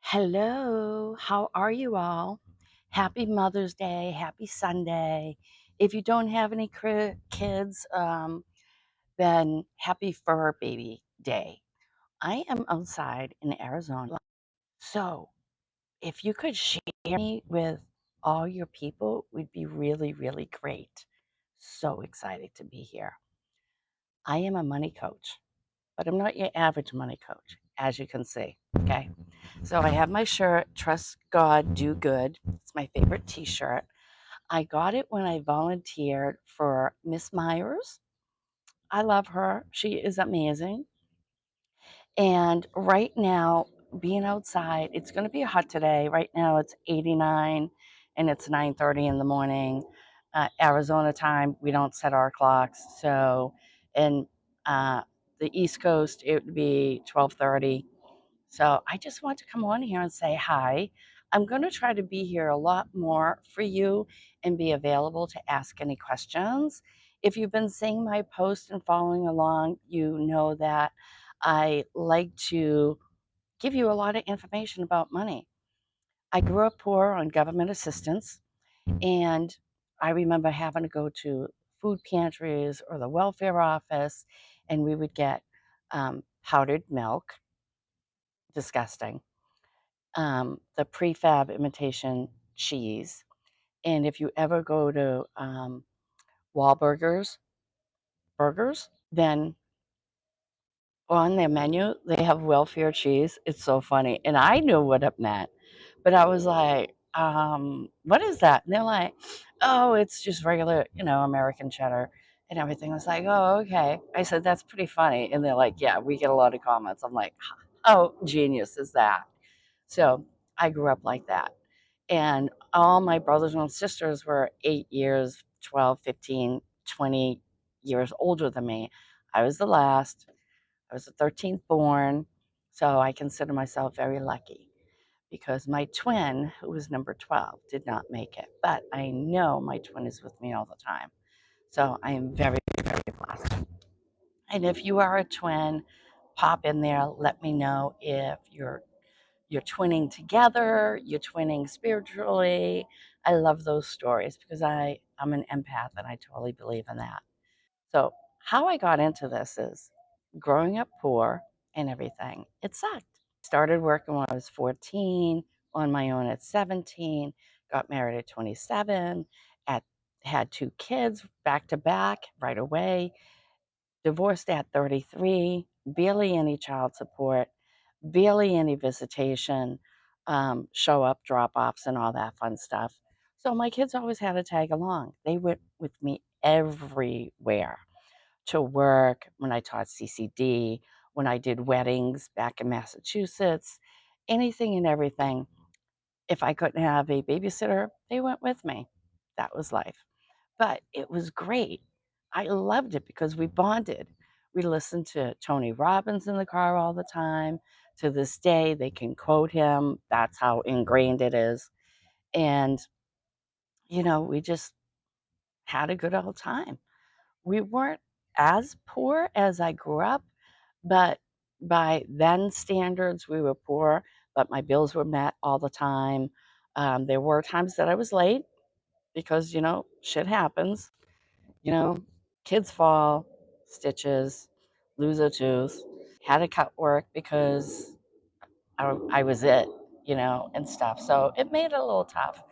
Hello, how are you all? Happy Mother's Day, happy Sunday. If you don't have any kids, then happy Fur Baby Day. I am outside in Arizona. So, if you could share me with all your people, would be really, really great. So excited to be here. I am a money coach, but I'm not your average money coach, as you can see. Okay. So I have my shirt, Trust God, Do Good. It's my favorite t shirt. I got it when I volunteered for Miss Myers. I love her. She is amazing. And right now, being outside, it's going to be hot today. Right now, it's 89 and it's 9:30 in the morning. Arizona time, we don't set our clocks. So, in uh, the East Coast, it would be 12:30. So I just want to come on here and say hi. I'm going to try to be here a lot more for you and be available to ask any questions. If you've been seeing my posts and following along, you know that I like to give you a lot of information about money. I grew up poor on government assistance, and I remember having to go to food pantries or the welfare office, and we would get powdered milk, disgusting, the prefab imitation cheese. And if you ever go to Wahlburgers Burgers, then on their menu they have welfare cheese. It's so funny, and I knew what it meant, but I was like, "What is that?" And they're like, "Oh, it's just regular, American cheddar." And everything. I was like, "Oh, okay." I said, "That's pretty funny." And they're like, "Yeah, we get a lot of comments." I'm like, "How genius is that?" So I grew up like that. And all my brothers and sisters were 8 years, 12, 15, 20 years older than me. I was the last. I was the 13th born. So I consider myself very lucky because my twin, who was number 12, did not make it. But I know my twin is with me all the time. So I am very, very blessed. And if you are a twin, pop in there. Let me know if you're twinning together, you're twinning spiritually. I love those stories because I'm an empath and I totally believe in that. So, how I got into this is growing up poor and everything. It sucked. Started working when I was 14, on my own at 17, got married at 27, at had two kids back to back right away, divorced at 33, barely any child support, barely any visitation, show up, drop offs, and all that fun stuff. So my kids always had to tag along. They went with me everywhere, to work, when I taught CCD, when I did weddings back in Massachusetts, anything and everything. If I couldn't have a babysitter, they went with me. That was life. But it was great. I loved it because we bonded. We listened to Tony Robbins in the car all the time. To this day, they can quote him. That's how ingrained it is. And, we just had a good old time. We weren't as poor as I grew up, but by then standards, we were poor, but my bills were met all the time. There were times that I was late because, shit happens. You know, kids fall, stitches, lose a tooth, had to cut work because I was it, and stuff. So it made it a little tough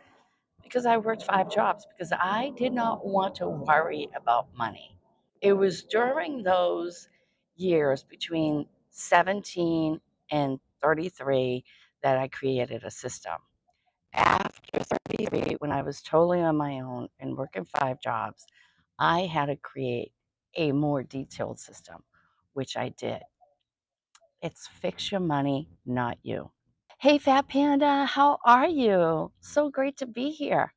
because I worked 5 jobs because I did not want to worry about money. It was during those years between 17 and 33 that I created a system. After 33, when I was totally on my own and working 5 jobs, I had to create a more detailed system, which I did. It's fix your money, not you. Hey, Fat Panda, how are you? So great to be here.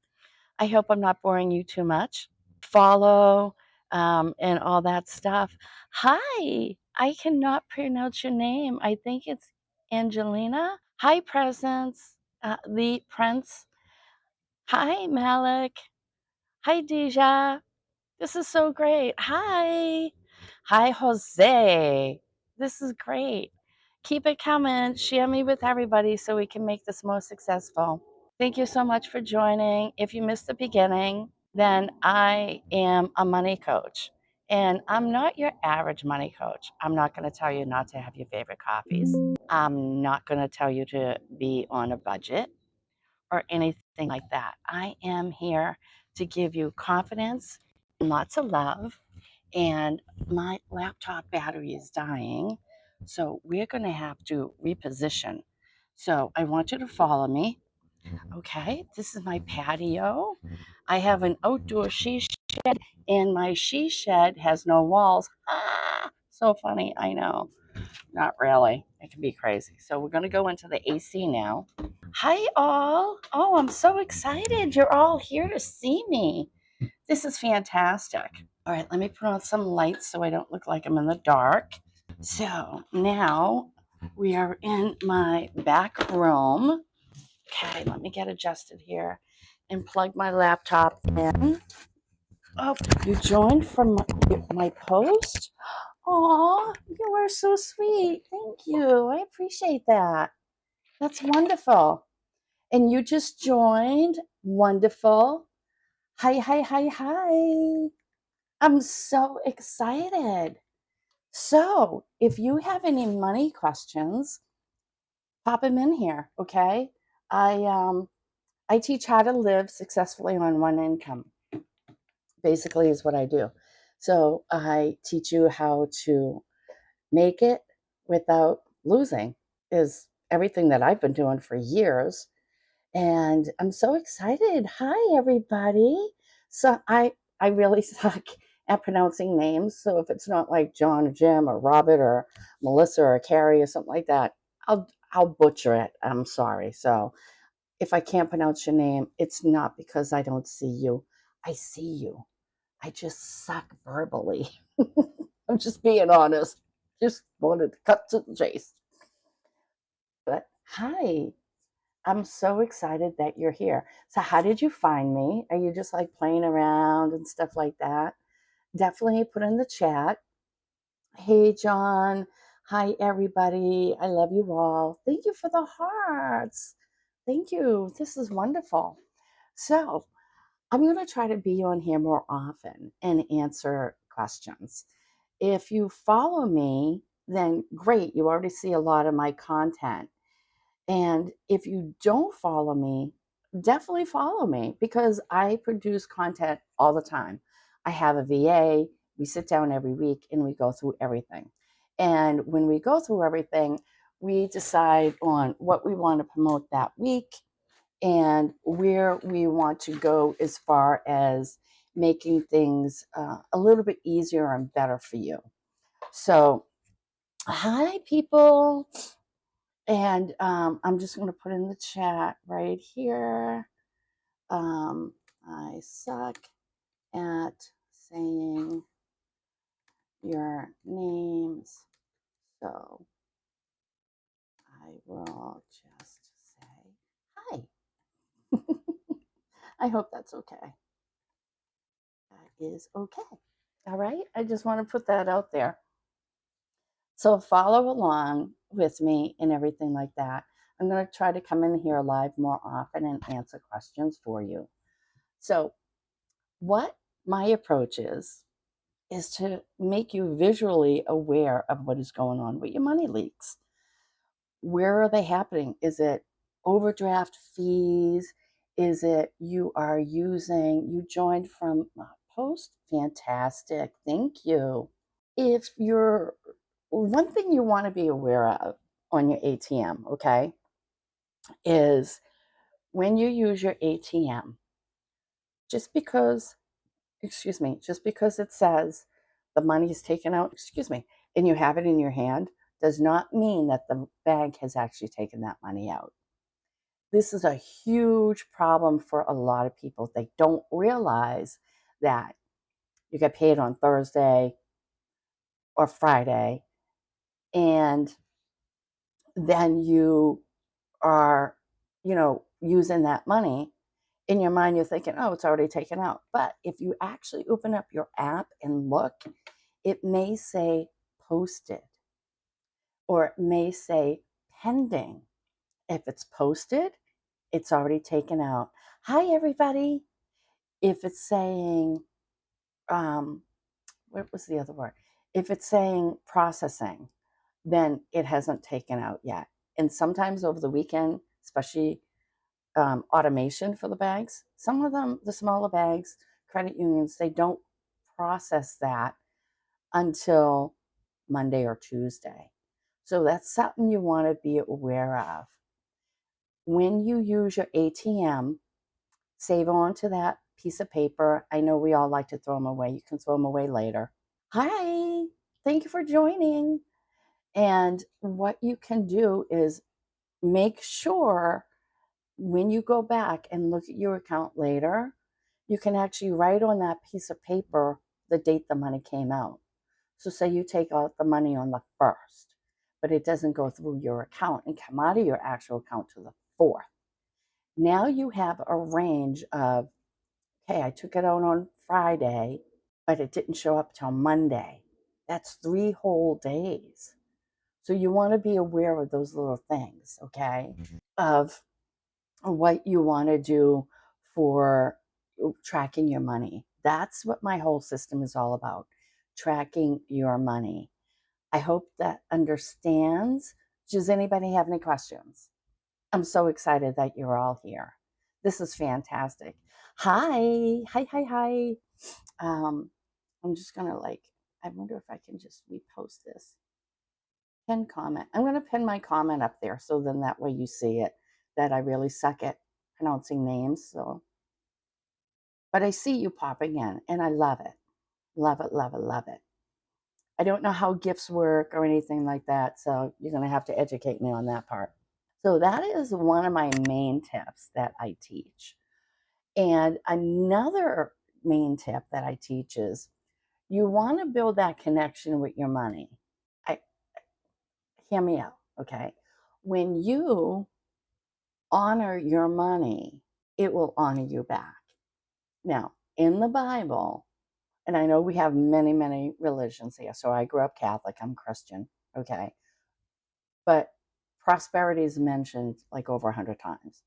I hope I'm not boring you too much. Follow and all that stuff. Hi, I cannot pronounce your name. I think it's Angelina. Hi, Presence, the Prince. Hi, Malik. Hi, Deja. This is so great. Hi. Hi, Jose. This is great. Keep it coming. Share me with everybody so we can make this more successful. Thank you so much for joining. If you missed the beginning, then I am a money coach. And I'm not your average money coach. I'm not going to tell you not to have your favorite coffees. I'm not going to tell you to be on a budget or anything like that. I am here to give you confidence, lots of love, and my laptop battery is dying. So we're going to have to reposition. So I want you to follow me. Okay, this is my patio. I have an outdoor she shed, and my she shed has no walls. Ah, so funny, I know. Not really. It can be crazy. So we're going to go into the AC now. Hi, all. Oh, I'm so excited. You're all here to see me. This is fantastic. All right, let me put on some lights so I don't look like I'm in the dark. So now we are in my back room. Okay, let me get adjusted here and plug my laptop in. Oh, you joined from my post? Oh, you are so sweet. Thank you. I appreciate that. That's wonderful. And you just joined. Wonderful. Hi, hi, hi, hi. I'm so excited. So, if you have any money questions, pop them in here, okay? I teach how to live successfully on one income. Basically is what I do. So, I teach you how to make it without losing is everything that I've been doing for years. And I'm so excited. Hi, everybody. So I really suck at pronouncing names. So if it's not like John or Jim or Robert or Melissa or Carrie or something like that, I'll butcher it. I'm sorry. So if I can't pronounce your name, it's not because I don't see you. I see you. I just suck verbally. I'm just being honest. Just wanted to cut to the chase. But hi, I'm so excited that you're here. So, how did you find me? Are you just like playing around and stuff like that? Definitely put in the chat. Hey, John. Hi, everybody. I love you all. Thank you for the hearts. Thank you. This is wonderful. So, I'm going to try to be on here more often and answer questions. If you follow me, then great. You already see a lot of my content. And if you don't follow me, definitely follow me because I produce content all the time. I have a VA. We sit down every week and we go through everything. And when we go through everything, we decide on what we want to promote that week and where we want to go as far as making things a little bit easier and better for you. So, hi, people. And I'm just going to put in the chat right here. I suck at saying your names, so I will just say hi. I hope that's okay. That is okay. All right. I just want to put that out there. So follow along with me and everything like that. I'm going to try to come in here live more often and answer questions for you. So what my approach is to make you visually aware of what is going on with your money leaks. Where are they happening? Is it overdraft fees? Is it you joined from post? Fantastic. Thank you. If you're, one thing you want to be aware of on your ATM, okay, is when you use your ATM, just because just because it says the money is taken out, and you have it in your hand, does not mean that the bank has actually taken that money out. This is a huge problem for a lot of people. They don't realize that you get paid on Thursday or Friday, and then you are, using that money. In your mind, you're thinking, oh, it's already taken out. But if you actually open up your app and look, it may say posted. or it may say pending. If it's posted, it's already taken out. Hi, everybody. If it's saying, what was the other word? If it's saying processing, then it hasn't taken out yet. And sometimes over the weekend, especially automation for the bags, some of them, the smaller bags, credit unions, they don't process that until Monday or Tuesday. So that's something you want to be aware of. When you use your ATM, save on to that piece of paper. I know we all like to throw them away. You can throw them away later. Hi, thank you for joining. And what you can do is make sure when you go back and look at your account later, you can actually write on that piece of paper the date the money came out. So say you take out the money on the 1st, but it doesn't go through your account and come out of your actual account to the 4th. Now you have a range of, okay, I took it out on Friday, but it didn't show up till Monday. That's 3 whole days. So you want to be aware of those little things, okay? Of what you want to do for tracking your money. That's what my whole system is all about, tracking your money. I hope that understands. Does anybody have any questions? I'm so excited that you're all here. This is fantastic. Hi, hi, hi, hi. I'm just gonna I wonder if I can just repost this. Pin comment. I'm gonna pin my comment up there so then that way you see it, that I really suck at pronouncing names. So, but I see you popping in and I love it. Love it, love it, love it. I don't know how gifts work or anything like that, so you're gonna have to educate me on that part. So that is one of my main tips that I teach. And another main tip that I teach is you want to build that connection with your money. I Hear me out, okay? When you honor your money, it will honor you back. Now, in the Bible, and I know we have many, many religions here. So I grew up Catholic, I'm Christian, okay? But prosperity is mentioned like over 100 times.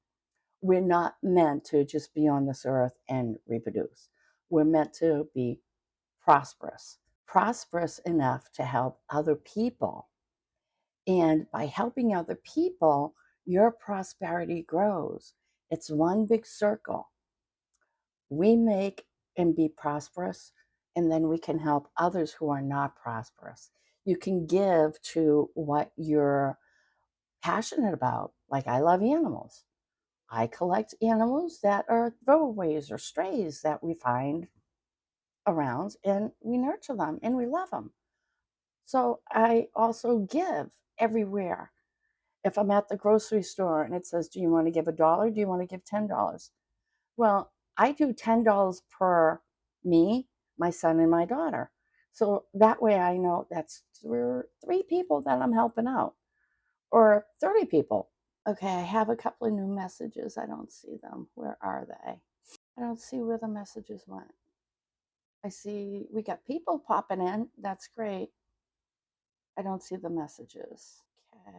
We're not meant to just be on this earth and reproduce. We're meant to be prosperous enough to help other people. And by helping other people, your prosperity grows. It's one big circle. We make and be prosperous, and then we can help others who are not prosperous. You can give to what you're passionate about. Like I love animals. I collect animals that are throwaways or strays that we find around, and we nurture them and we love them. So I also give everywhere. If I'm at the grocery store and it says, do you want to give $1? Do you want to give $10? Well, I do $10 per me, my son, and my daughter. So that way I know that's three people that I'm helping out, or 30 people. Okay, I have a couple of new messages. I don't see them. Where are they? I don't see where the messages went. I see we got people popping in. That's great. I don't see the messages. Okay.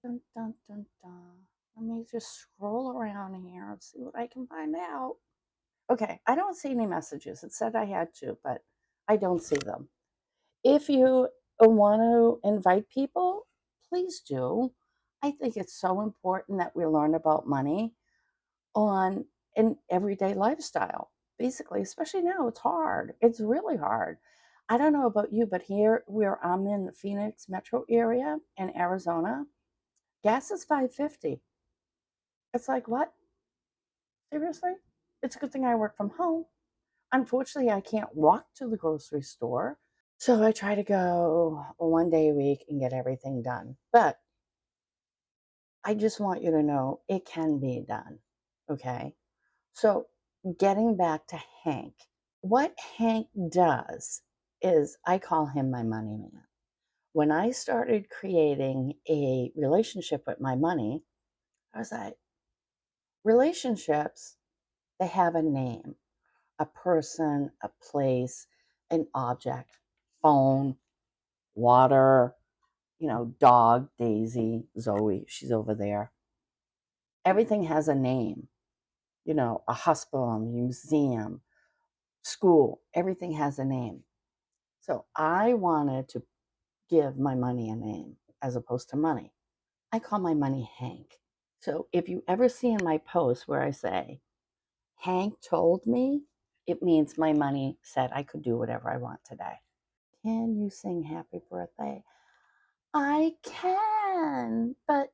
Dun, dun, dun, dun. Let me just scroll around here and see what I can find out. Okay, I don't see any messages. It said I had to, but I don't see them. If you want to invite people, please do. I think it's so important that we learn about money on an everyday lifestyle. Basically, especially now, it's hard. It's really hard. I don't know about you, but here where I'm in the Phoenix metro area in Arizona, gas is $5.50. It's like, what? Seriously? It's a good thing I work from home. Unfortunately, I can't walk to the grocery store. So I try to go one day a week and get everything done. But I just want you to know it can be done. Okay. So getting back to Hank, what Hank does is I call him my money man. When I started creating a relationship with my money, I was like, relationships, they have a name, a person, a place, an object, phone, water, dog, Daisy, Zoe, she's over there. Everything has a name, a hospital, a museum, school, everything has a name. So I wanted to give my money a name as opposed to money. I call my money Hank. So if you ever see in my post where I say, Hank told me, it means my money said I could do whatever I want today. Can you sing happy birthday? I can, but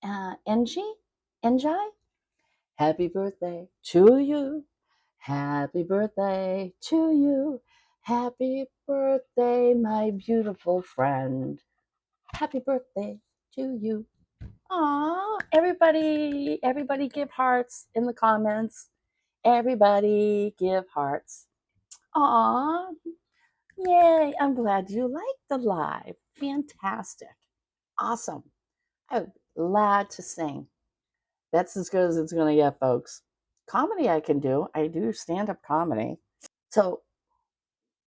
NJ? Happy birthday to you. Happy birthday to you. Happy birthday, my beautiful friend. Happy birthday to you. Aw, everybody give hearts in the comments. Everybody give hearts. Aw, yay, I'm glad you liked the live. Fantastic. Awesome. I'm glad to sing. That's as good as it's going to get, folks. Comedy I can do. I do stand-up comedy. So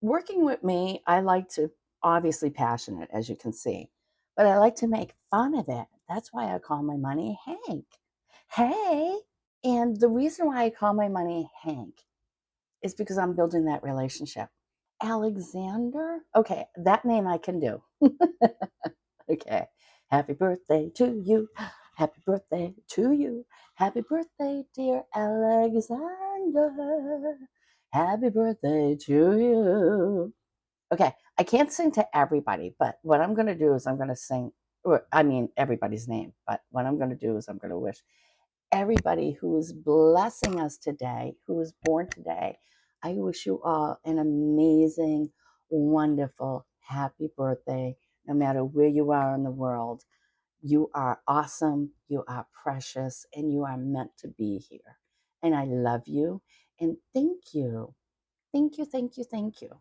working with me, I like to, obviously passionate, as you can see, but I like to make fun of it. That's why I call my money Hank. Hey. And the reason why I call my money Hank is because I'm building that relationship. Alexander? Okay, that name I can do. Okay. Happy birthday to you. Happy birthday to you. Happy birthday, dear Alexander. Happy birthday to you. Okay, I can't sing to everybody, but what I'm going to do is I'm going to sing, everybody's name, but what I'm going to do is I'm going to wish everybody who is blessing us today, who is born today, I wish you all an amazing, wonderful, happy birthday, no matter where you are in the world. You are awesome, you are precious, and you are meant to be here. And I love you, and thank you. Thank you, thank you, thank you.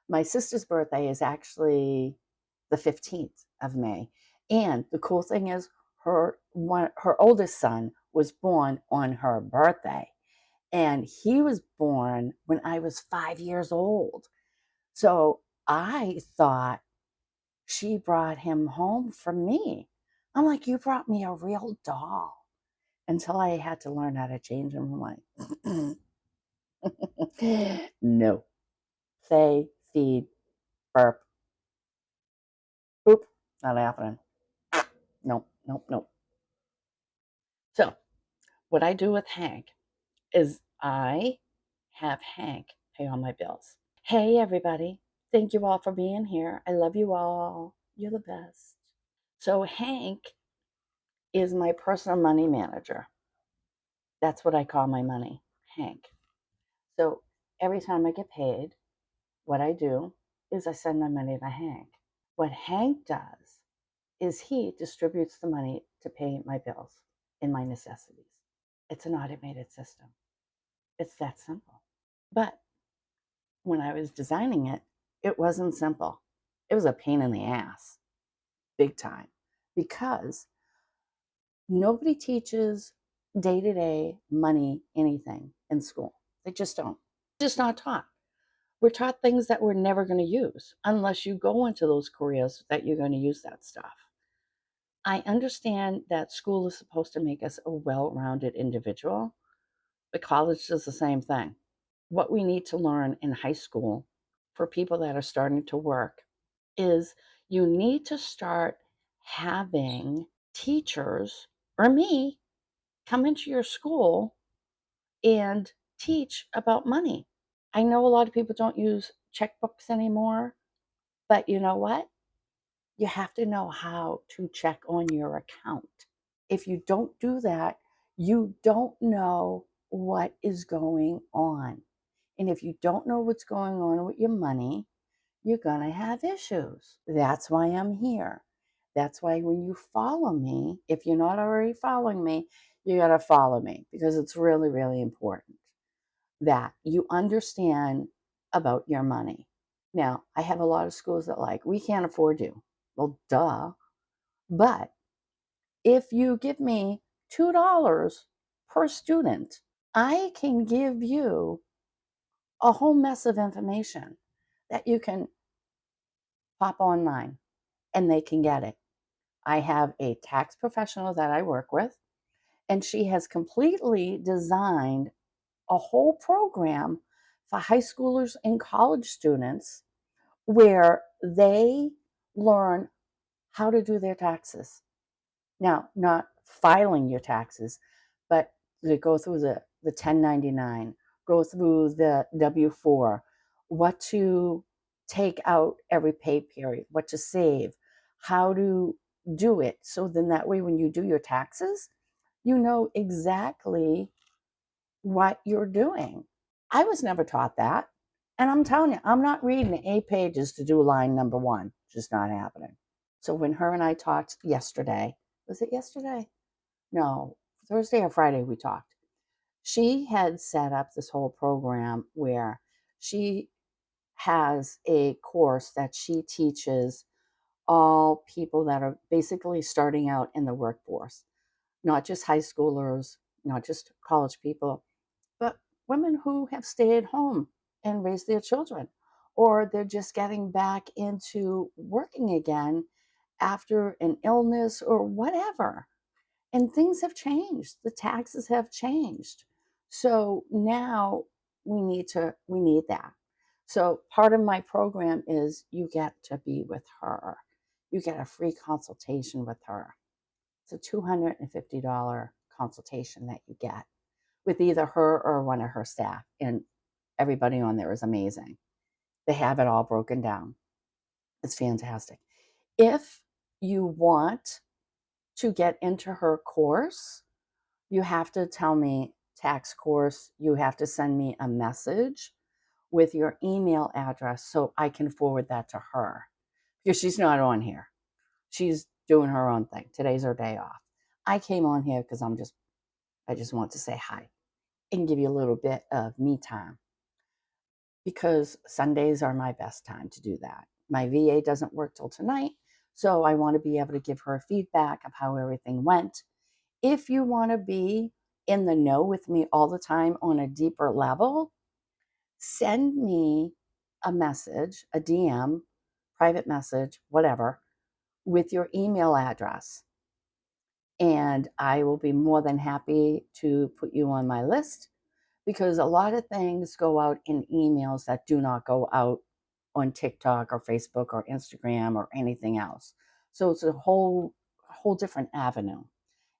My sister's birthday is actually the 15th of May. And the cool thing is her oldest son was born on her birthday. And he was born when I was 5 years old. So I thought she brought him home for me. I'm like, you brought me a real doll. Until I had to learn how to change him. I'm like, no. Play, feed, burp. Boop. Not happening. Nope, nope, nope. So what I do with Hank is I have Hank pay all my bills. Hey, everybody. Thank you all for being here. I love you all. You're the best. So Hank is my personal money manager. That's what I call my money, Hank. So every time I get paid, what I do is I send my money to Hank. What Hank does is he distributes the money to pay my bills and my necessities. It's an automated system. It's that simple. But when I was designing it, it wasn't simple. It was a pain in the ass, big time, because nobody teaches day-to-day money anything in school. They just don't. It's just not taught. We're taught things that we're never going to use unless you go into those careers that you're going to use that stuff. I understand that school is supposed to make us a well-rounded individual, but college does the same thing. What we need to learn in high school for people that are starting to work is you need to start having teachers or me come into your school and teach about money. I know a lot of people don't use checkbooks anymore, but you know what? You have to know how to check on your account. If you don't do that, you don't know what is going on. And if you don't know what's going on with your money, you're going to have issues. That's why I'm here. That's why when you follow me, if you're not already following me, you got to follow me because it's really, really important that you understand about your money. Now, I have a lot of schools that we can't afford you. Well, duh. But if you give me $2 per student, I can give you a whole mess of information that you can pop online and they can get it. I have a tax professional that I work with, and she has completely designed a whole program for high schoolers and college students where they learn how to do their taxes. Now, not filing your taxes, but to go through the 1099, go through the W-4, what to take out every pay period, what to save, how to do it. So then that way, when you do your taxes, you know exactly what you're doing. I was never taught that. And I'm telling you, I'm not reading 8 pages to do line number one. Just not happening. So when her and I talked yesterday, was it yesterday? No, Thursday or Friday we talked. She had set up this whole program where she has a course that she teaches all people that are basically starting out in the workforce, not just high schoolers, not just college people, but women who have stayed home and raised their children, or they're just getting back into working again after an illness or whatever. And things have changed. The taxes have changed. So now we need that. So part of my program is you get to be with her. You get a free consultation with her. It's a $250 consultation that you get with either her or one of her staff. And everybody on there is amazing. They have it all broken down. It's fantastic. If you want to get into her course, you have to tell me tax course. You have to send me a message with your email address so I can forward that to her because she's not on here. She's doing her own thing. Today's her day off. I came on here because I just want to say hi and give you a little bit of me time because Sundays are my best time to do that. My VA doesn't work till tonight, so I want to be able to give her feedback of how everything went. If you want to be in the know with me all the time on a deeper level, send me a message, a DM, private message, whatever, with your email address. And I will be more than happy to put you on my list because a lot of things go out in emails that do not go out on TikTok or Facebook or Instagram or anything else. So it's a whole different avenue.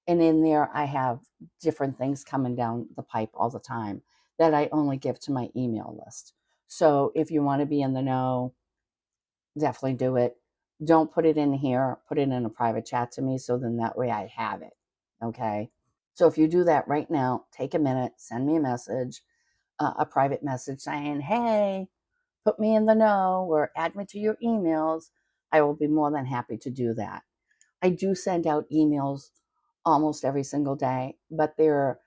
And in there, I have different things coming down the pipe all the time that I only give to my email list. So if you want to be in the know, definitely do it. Don't put it in here, put it in a private chat to me so then that way I have it. Okay. So if you do that right now, take a minute, send me a message, a private message saying, hey, put me in the know or add me to your emails. I will be more than happy to do that. I do send out emails almost every single day, but there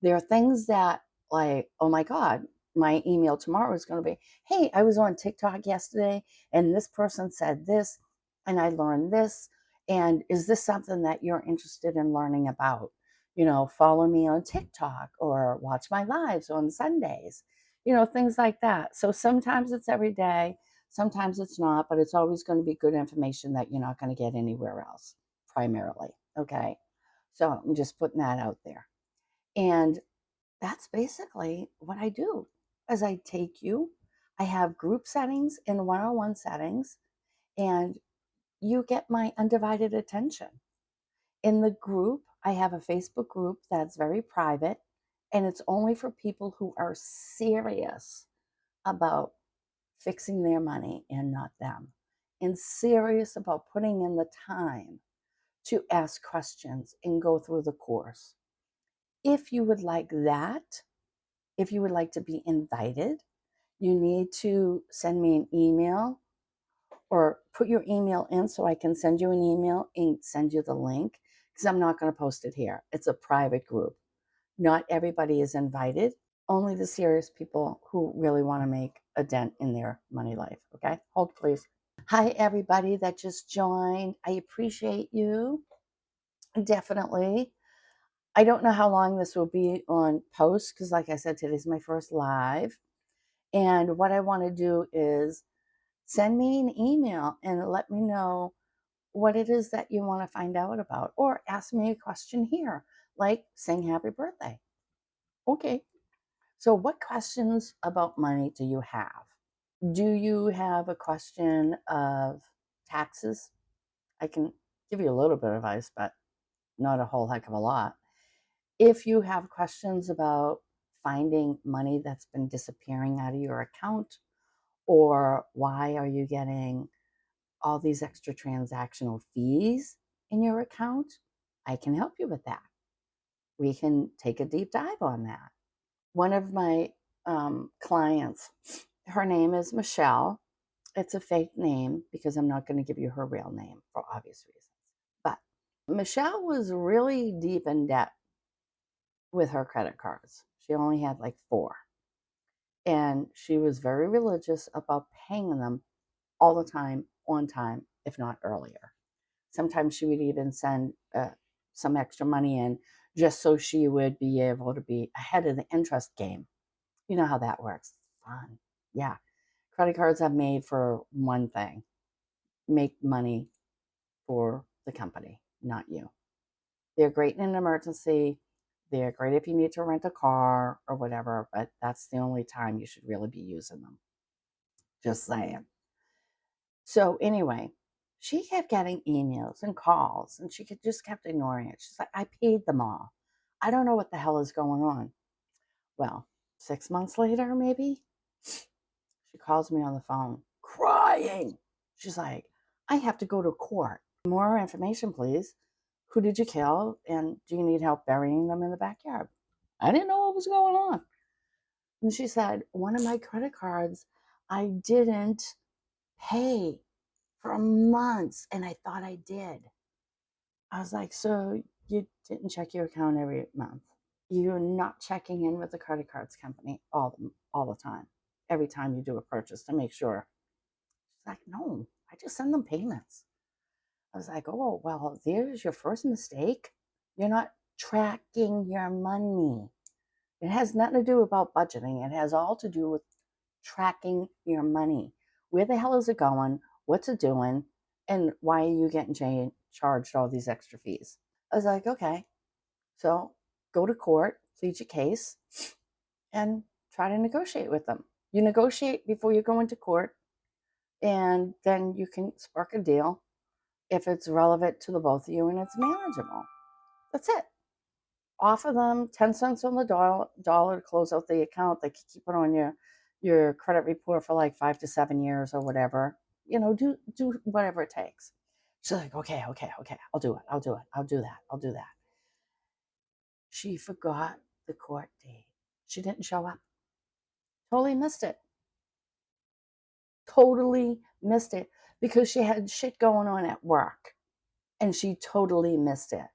are things that like, oh my God, my email tomorrow is going to be, hey, I was on TikTok yesterday and this person said this and I learned this. And is this something that you're interested in learning about? You know, follow me on TikTok or watch my lives on Sundays, things like that. So sometimes it's every day, sometimes it's not, but it's always going to be good information that you're not going to get anywhere else, primarily. Okay. So I'm just putting that out there. And that's basically what I do. As I take you, I have group settings and one-on-one settings, and you get my undivided attention. In the group, I have a Facebook group that's very private, and it's only for people who are serious about fixing their money and not them, and serious about putting in the time to ask questions and go through the course. If you would like that, if you would like to be invited, you need to send me an email or put your email in so I can send you an email and send you the link because I'm not going to post it here. It's a private group. Not everybody is invited, only the serious people who really want to make a dent in their money life. Okay, hold please. Hi, everybody that just joined. I appreciate you. Definitely. I don't know how long this will be on post because, like I said, today's my first live. And what I want to do is send me an email and let me know what it is that you want to find out about, or ask me a question here, like saying happy birthday. Okay. So, what questions about money do you have? Do you have a question of taxes? I can give you a little bit of advice, but not a whole heck of a lot. If you have questions about finding money that's been disappearing out of your account, or why are you getting all these extra transactional fees in your account, I can help you with that. We can take a deep dive on that. One of my clients, her name is Michelle. It's a fake name because I'm not going to give you her real name for obvious reasons. But Michelle was really deep in debt with her credit cards. She only had like 4. And she was very religious about paying them all the time, on time, if not earlier. Sometimes she would even send some extra money in just so she would be able to be ahead of the interest game. You know how that works. Fun. Yeah. Credit cards are made for one thing: make money for the company, not you. They're great in an emergency. They're great if you need to rent a car or whatever, but that's the only time you should really be using them. Just saying. So, anyway, she kept getting emails and calls, and she just kept ignoring it. She's like, I paid them all. I don't know what the hell is going on. Well, 6 months later, maybe, she calls me on the phone crying. She's like, I have to go to court. More information, please. Who did you kill? And do you need help burying them in the backyard? I didn't know what was going on. And she said, one of my credit cards, I didn't pay for months, and I thought I did. I was like, so you didn't check your account every month? You're not checking in with the credit cards company all the time, every time you do a purchase to make sure? She's like, no, I just send them payments. I was like, oh, well, there's your first mistake. You're not tracking your money. It has nothing to do about budgeting. It has all to do with tracking your money. Where the hell is it going? What's it doing? And why are you getting charged all these extra fees? I was like, okay. So go to court, plead your case, and try to negotiate with them. You negotiate before you go into court, and then you can spark a deal if it's relevant to the both of you and it's manageable. That's it. Offer them 10 cents on the dollar to close out the account. They can keep it on your credit report for like 5 to 7 years or whatever. Do whatever it takes. She's like, okay, I'll do it. I'll do that. She forgot the court date. She didn't show up. Totally missed it. Totally missed it because she had shit going on at work, and she totally missed it.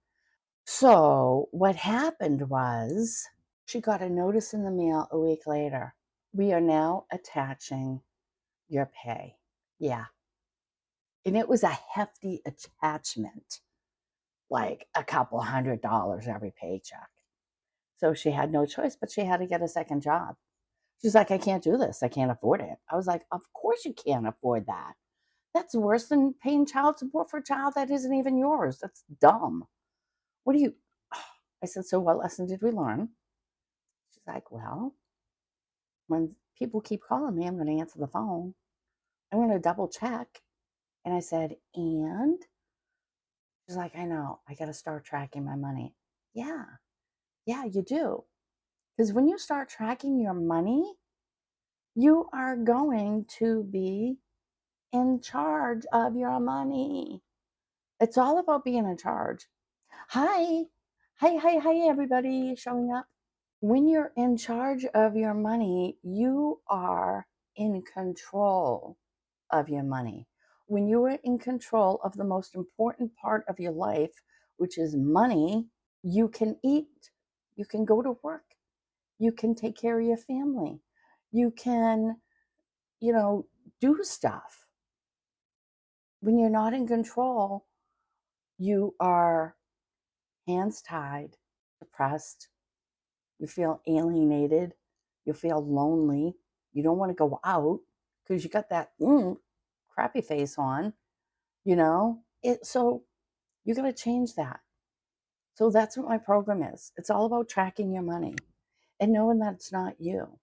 So what happened was she got a notice in the mail a week later. We are now attaching your pay. Yeah. And it was a hefty attachment, like a couple $100 every paycheck. So she had no choice, but she had to get a second job. She's like, I can't do this. I can't afford it. I was like, of course you can't afford that. That's worse than paying child support for a child that isn't even yours. That's dumb. What do you... I said, so what lesson did we learn? She's like, well, when people keep calling me, I'm going to answer the phone. I'm going to double check. And I said, and? She's like, I know. I got to start tracking my money. Yeah, you do. Because when you start tracking your money, you are going to be in charge of your money. It's all about being in charge. Hi, everybody showing up. When you're in charge of your money, you are in control of your money. When you are in control of the most important part of your life, which is money, you can eat, you can go to work, you can take care of your family, you can, do stuff. When you're not in control, you are hands tied, depressed, you feel alienated, you feel lonely, you don't want to go out because you got that crappy face on, So you got to change that. So that's what my program is. It's all about tracking your money and knowing that it's not you.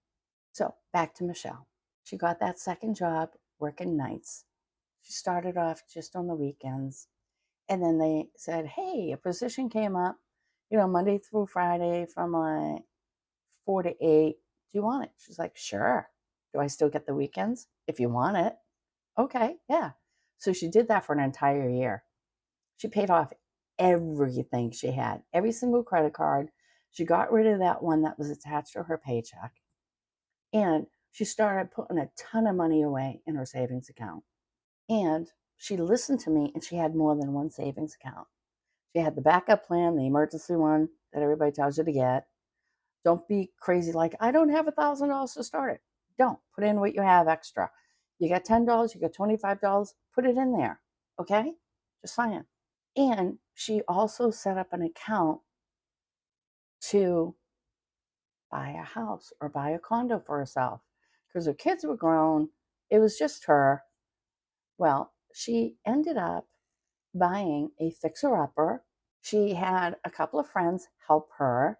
So back to Michelle. She got that second job working nights. She started off just on the weekends. And then they said, hey, a position came up, Monday through Friday from like 4 to 8. Do you want it? She's like, sure. Do I still get the weekends? If you want it. Okay, yeah. So she did that for an entire year. She paid off everything she had, every single credit card. She got rid of that one that was attached to her paycheck. And she started putting a ton of money away in her savings account. And she listened to me, and she had more than one savings account. She had the backup plan, the emergency one that everybody tells you to get. Don't be crazy like, I don't have $1,000 to start it. Don't. Put in what you have extra. You got $10, you got $25, put it in there. Okay? Just saying. And she also set up an account to buy a house or buy a condo for herself because her kids were grown. It was just her. Well, she ended up buying a fixer-upper. She had a couple of friends help her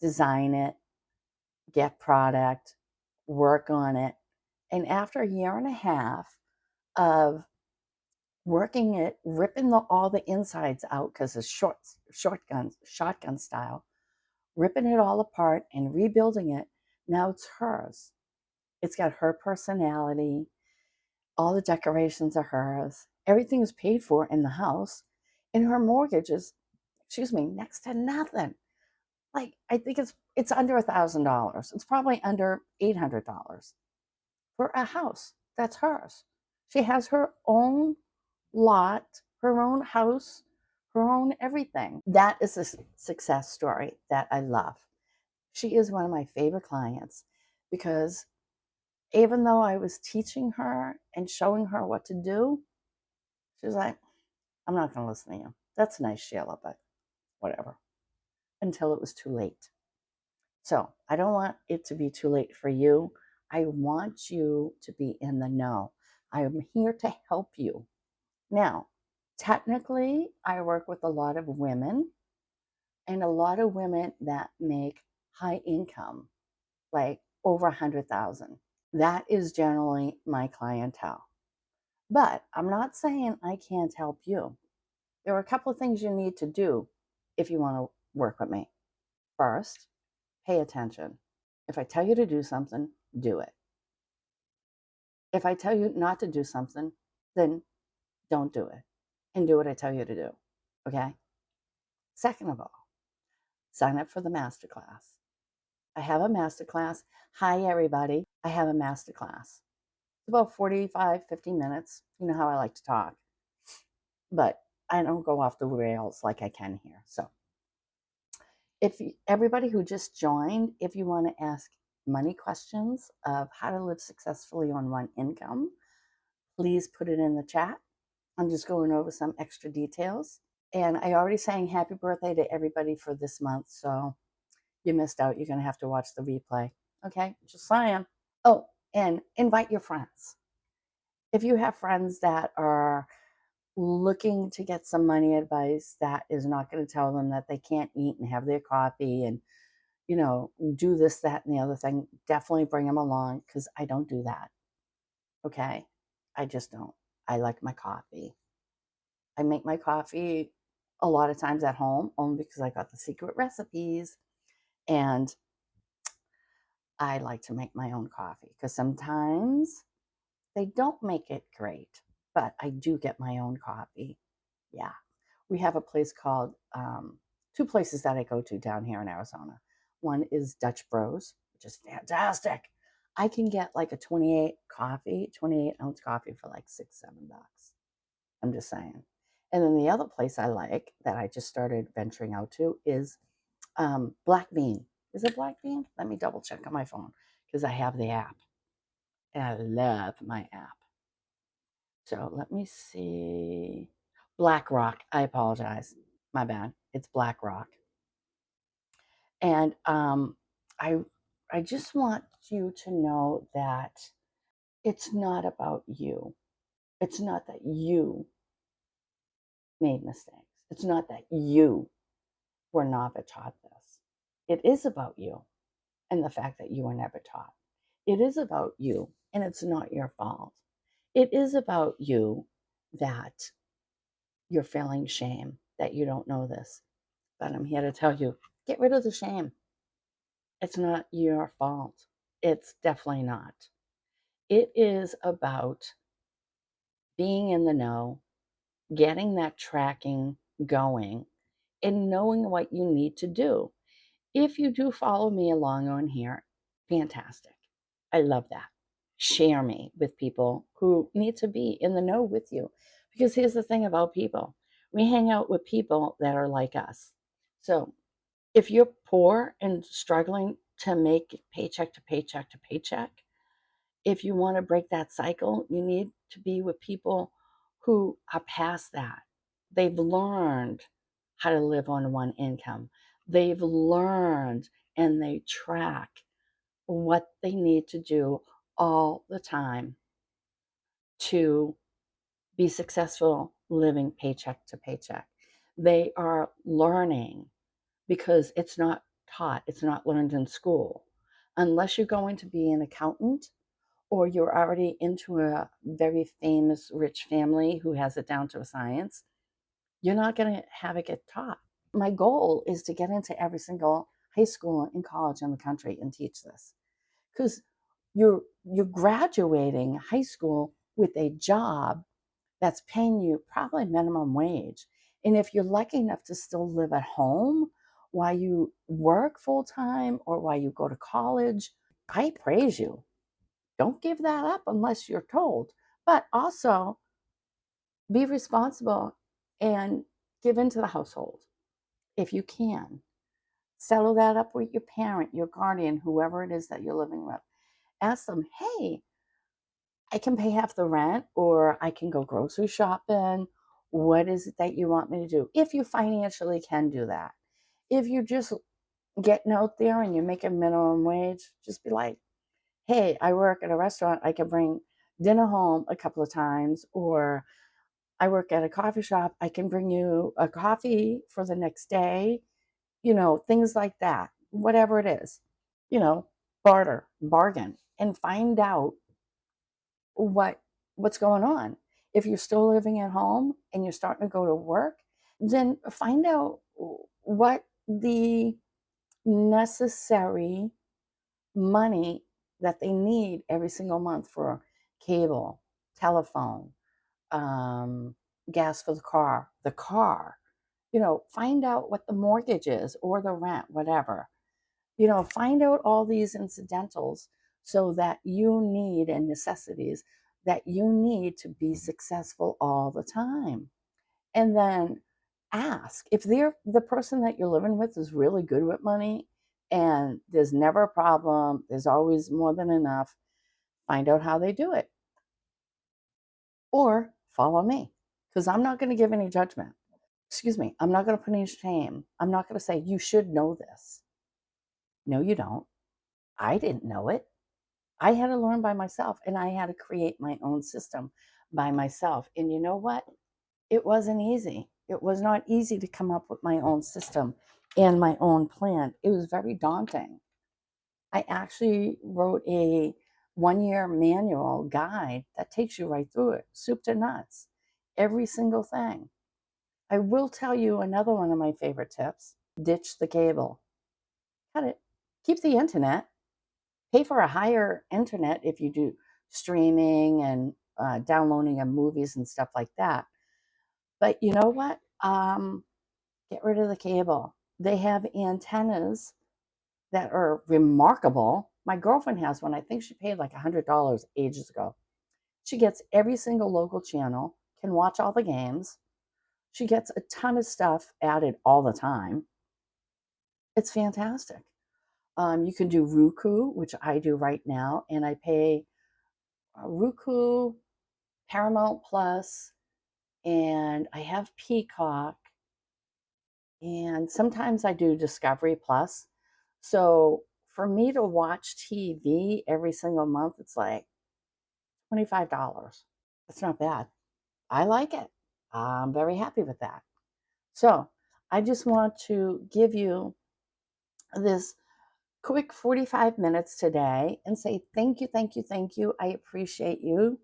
design it, get product, work on it. And after a year and a half of working it, ripping all the insides out because it's shotgun style, ripping it all apart and rebuilding it, now it's hers. It's got her personality. All the decorations are hers. Everything is paid for in the house. And her mortgage is, next to nothing. Like, I think it's under $1,000. It's probably under $800 for a house that's hers. She has her own lot, her own house, her own everything. That is a success story that I love. She is one of my favorite clients because even though I was teaching her and showing her what to do, she was like, I'm not going to listen to you. That's nice, Sheila, but whatever. Until it was too late. So I don't want it to be too late for you. I want you to be in the know. I am here to help you. Now, technically, I work with a lot of women and a lot of women that make high income, like over 100,000. That is generally my clientele. But I'm not saying I can't help you. There are a couple of things you need to do if you want to work with me. First, pay attention. If I tell you to do something, do it. If I tell you not to do something, then don't do it and do what I tell you to do. Okay? Second of all, sign up for the masterclass. I have a masterclass. Hi, everybody. I have a masterclass. It's about 45, 50 minutes. You know how I like to talk. But I don't go off the rails like I can here. So if everybody who just joined, if you want to ask money questions of how to live successfully on one income, please put it in the chat. I'm just going over some extra details. And I already sang happy birthday to everybody for this month. So you missed out. You're going to have to watch the replay. Okay? Just saying. Oh, and invite your friends. If you have friends that are looking to get some money advice that is not going to tell them that they can't eat and have their coffee and, do this, that, and the other thing, definitely bring them along because I don't do that. Okay? I just don't. I like my coffee. I make my coffee a lot of times at home only because I got the secret recipes. And I like to make my own coffee because sometimes they don't make it great, but I do get my own coffee. Yeah. We have a place called, two places that I go to down here in Arizona. One is Dutch Bros, which is fantastic. I can get like a 28-ounce coffee for like $6, $7. I'm just saying. And then the other place I like that I just started venturing out to is Black Bean. Is it Black Bean? Let me double check on my phone because I have the app. And I love my app. So let me see. Black Rock. I apologize. My bad. It's Black Rock. And I just want you to know that it's not about you. It's not that you made mistakes. It's not that you were never taught this. It is about you and the fact that you were never taught. It is about you, and it's not your fault. It is about you that you're feeling shame that you don't know this. But I'm here to tell you, get rid of the shame. It's not your fault. It's definitely not. It is about being in the know, getting that tracking going, and knowing what you need to do. If you do follow me along on here, fantastic. I love that. Share me with people who need to be in the know with you. Because here's the thing about people, we hang out with people that are like us. So if you're poor and struggling to make paycheck to paycheck to paycheck, if you want to break that cycle, you need to be with people who are past that. They've learned how to live on one income. They've learned and they track what they need to do all the time to be successful living paycheck to paycheck. They are learning because it's not taught, it's not learned in school. Unless you're going to be an accountant or you're already into a very famous rich family who has it down to a science, you're not going to have it get taught. My goal is to get into every single high school and college in the country and teach this, because you're graduating high school with a job that's paying you probably minimum wage. And if you're lucky enough to still live at home while you work full time or while you go to college, I praise you. Don't give that up unless you're told. But also be responsible and give into the household if you can. Settle that up with your parent, your guardian, whoever it is that you're living with. Ask them, hey, I can pay half the rent or I can go grocery shopping. What is it that you want me to do? If you financially can do that. If you're just getting out there and you're making minimum wage, just be like, hey, I work at a restaurant. I can bring dinner home a couple of times, or I work at a coffee shop. I can bring you a coffee for the next day, things like that, whatever it is, you know, barter, bargain, and find out what what's going on. If you're still living at home and you're starting to go to work, then find out what the necessary money that they need every single month for cable, telephone, um, gas for the car. Find out what the mortgage is or the rent, whatever. Find out all these incidentals so that you need and necessities that you need to be successful all the time. And then ask if the person that you're living with is really good with money and there's never a problem, there's always more than enough. Find out how they do it. Or follow me, because I'm not going to give any judgment. Excuse me, I'm not going to put any shame. I'm not going to say, you should know this. No, you don't. I didn't know it. I had to learn by myself and I had to create my own system by myself. And you know what? It wasn't easy. It was not easy to come up with my own system and my own plan. It was very daunting. I actually wrote a 1-year manual guide that takes you right through it, soup to nuts, every single thing. I will tell you another one of my favorite tips: ditch the cable. Cut it. Keep the internet. Pay for a higher internet if you do streaming and downloading of movies and stuff like that. But you know what? Get rid of the cable. They have antennas that are remarkable. My girlfriend has one. I think she paid like $100 ages ago. She gets every single local channel, can watch all the games. She gets a ton of stuff added all the time. It's fantastic. You can do Roku, which I do right now, and I pay Roku, Paramount Plus, and I have Peacock, and sometimes I do Discovery Plus. So for me to watch TV every single month, it's like $25. It's not bad. I like it. I'm very happy with that. So I just want to give you this quick 45 minutes today and say thank you, thank you, thank you. I appreciate you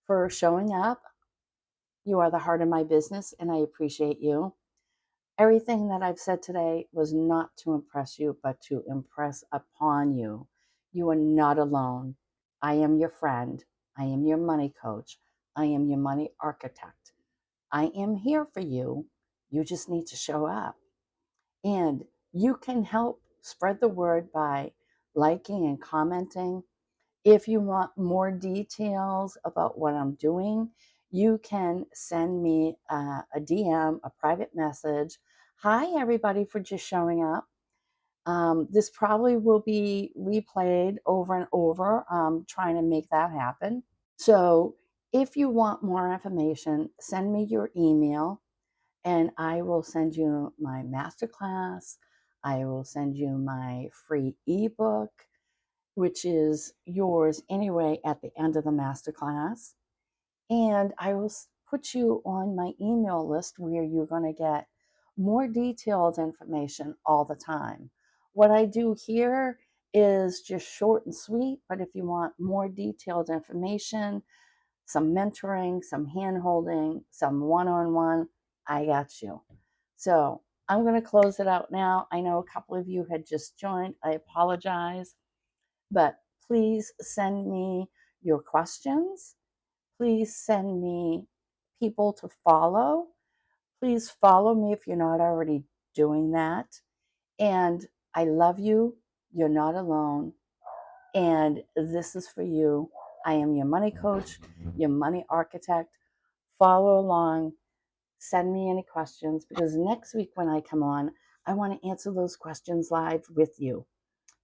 for showing up. You are the heart of my business, and I appreciate you. Everything that I've said today was not to impress you, but to impress upon you. You are not alone. I am your friend. I am your money coach. I am your money architect. I am here for you. You just need to show up. And you can help spread the word by liking and commenting. If you want more details about what I'm doing, you can send me a DM, a private message. Hi, everybody, for just showing up. This probably will be replayed over and over, trying to make that happen. So if you want more information, send me your email and I will send you my masterclass. I will send you my free ebook, which is yours anyway at the end of the masterclass. And I will put you on my email list where you're going to get more detailed information all the time. What I do here is just short and sweet, but if you want more detailed information, some mentoring, some hand holding, some one-on-one, I got you. So I'm going to close it out now. I know a couple of you had just joined. I apologize, but please send me your questions. Please send me people to follow. Please follow me if you're not already doing that. And I love you. You're not alone. And this is for you. I am your money coach, your money architect. Follow along. Send me any questions because next week when I come on, I want to answer those questions live with you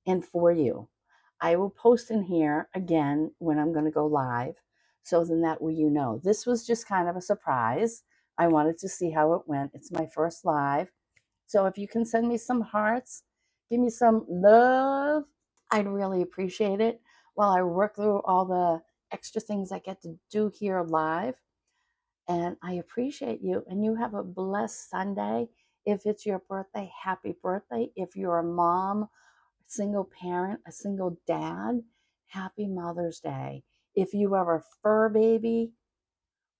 and for you. I will post in here again when I'm going to go live. So then that way you know. This was just kind of a surprise. I wanted to see how it went. It's my first live. So if you can send me some hearts, give me some love, I'd really appreciate it while I work through all the extra things I get to do here live. And I appreciate you. And you have a blessed Sunday. If it's your birthday, happy birthday. If you're a mom, single parent, a single dad, happy Mother's Day. If you are a fur baby,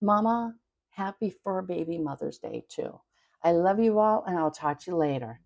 mama, happy fur baby Mother's Day too. I love you all, and I'll talk to you later.